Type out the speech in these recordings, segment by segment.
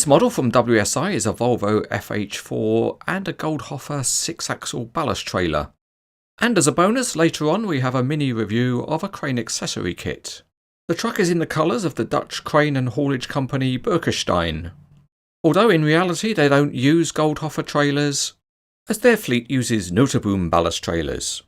This model from WSI is a Volvo FH4 and a Goldhofer 6-axle ballast trailer. And as a bonus, later on we have a mini review of a crane accessory kit. The truck is in the colours of the Dutch crane and haulage company Boekestijn. Although in reality they don't use Goldhofer trailers, as their fleet uses Notenboom ballast trailers.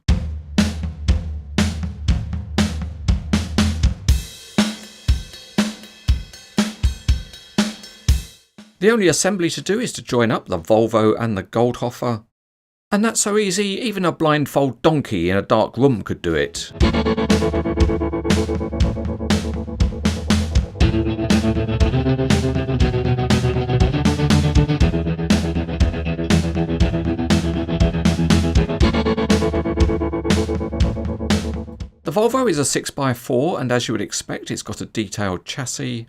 The only assembly to do is to join up the Volvo and the Goldhofer, and that's so easy even a blindfold donkey in a dark room could do it. The Volvo is a 6x4 and as you would expect it's got a detailed chassis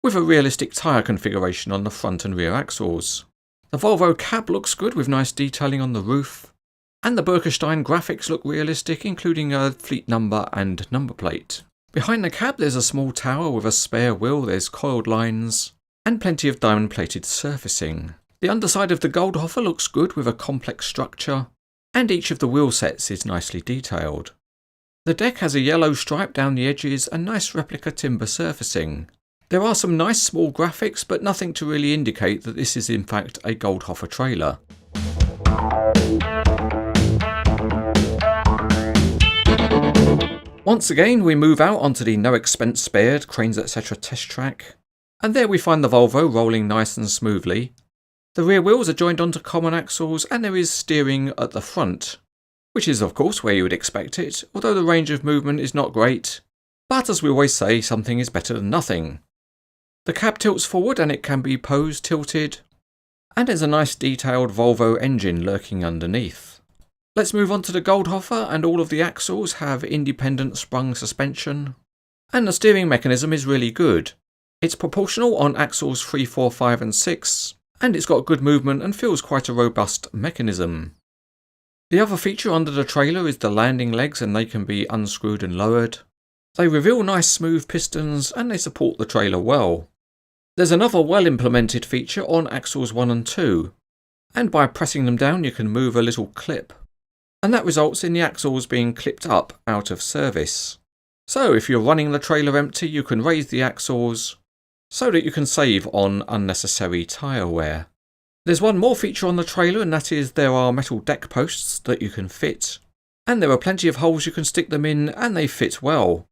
with a realistic tyre configuration on the front and rear axles. The Volvo cab looks good with nice detailing on the roof, and the Boekestijn graphics look realistic, including a fleet number and number plate. Behind the cab there's a small tower with a spare wheel, there's coiled lines, and plenty of diamond plated surfacing. The underside of the Goldhofer looks good with a complex structure, and each of the wheel sets is nicely detailed. The deck has a yellow stripe down the edges and nice replica timber surfacing. There are some nice small graphics, but nothing to really indicate that this is in fact a Goldhofer trailer. Once again we move out onto the no expense spared cranes etc test track, and there we find the Volvo rolling nice and smoothly. The rear wheels are joined onto common axles and there is steering at the front, which is of course where you would expect it, although the range of movement is not great, but as we always say, something is better than nothing. The cab tilts forward and it can be pose tilted, and there's a nice detailed Volvo engine lurking underneath. Let's move on to the Goldhofer, and all of the axles have independent sprung suspension, and the steering mechanism is really good. It's proportional on axles 3, 4, 5 and 6, and it's got good movement and feels quite a robust mechanism. The other feature under the trailer is the landing legs, and they can be unscrewed and lowered. They reveal nice smooth pistons and they support the trailer well. There's another well implemented feature on axles 1 and 2, and by pressing them down you can move a little clip, and that results in the axles being clipped up out of service. So if you're running the trailer empty you can raise the axles so that you can save on unnecessary tyre wear. There's one more feature on the trailer, and that is there are metal deck posts that you can fit, and there are plenty of holes you can stick them in and they fit well.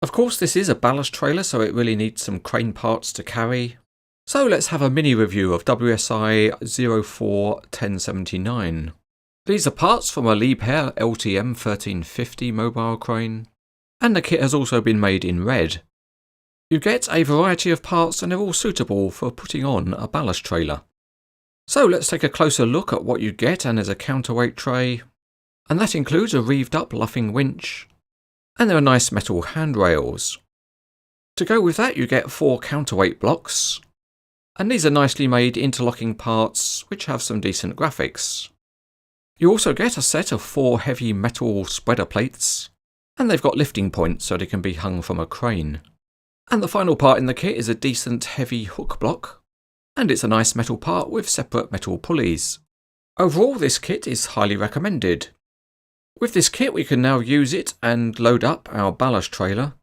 Of course this is a ballast trailer so it really needs some crane parts to carry. So let's have a mini review of WSI 041079. These are parts from a Liebherr LTM 1350 mobile crane, and the kit has also been made in red. You get a variety of parts and they're all suitable for putting on a ballast trailer. So let's take a closer look at what you get, and there's a counterweight tray, and that includes a reeved up luffing winch, and there are nice metal handrails. To go with that you get 4 counterweight blocks, and these are nicely made interlocking parts which have some decent graphics. You also get a set of 4 heavy metal spreader plates, and they've got lifting points so they can be hung from a crane. And the final part in the kit is a decent heavy hook block, and it's a nice metal part with separate metal pulleys. Overall this kit is highly recommended. With this kit we can now use it and load up our ballast trailer,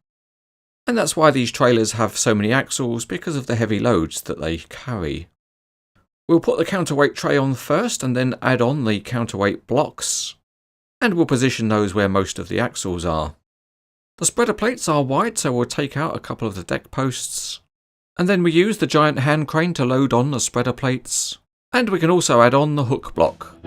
and that's why these trailers have so many axles, because of the heavy loads that they carry. We'll put the counterweight tray on first and then add on the counterweight blocks, and we'll position those where most of the axles are. The spreader plates are wide so we'll take out a couple of the deck posts, and then we use the giant hand crane to load on the spreader plates, and we can also add on the hook block.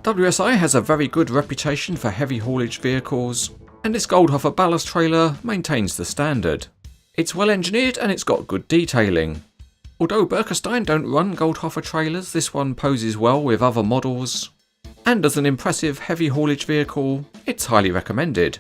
WSI has a very good reputation for heavy haulage vehicles, and this Goldhofer ballast trailer maintains the standard. It's well engineered and it's got good detailing. Although Boekestijn don't run Goldhofer trailers, this one poses well with other models, and as an impressive heavy haulage vehicle, it's highly recommended.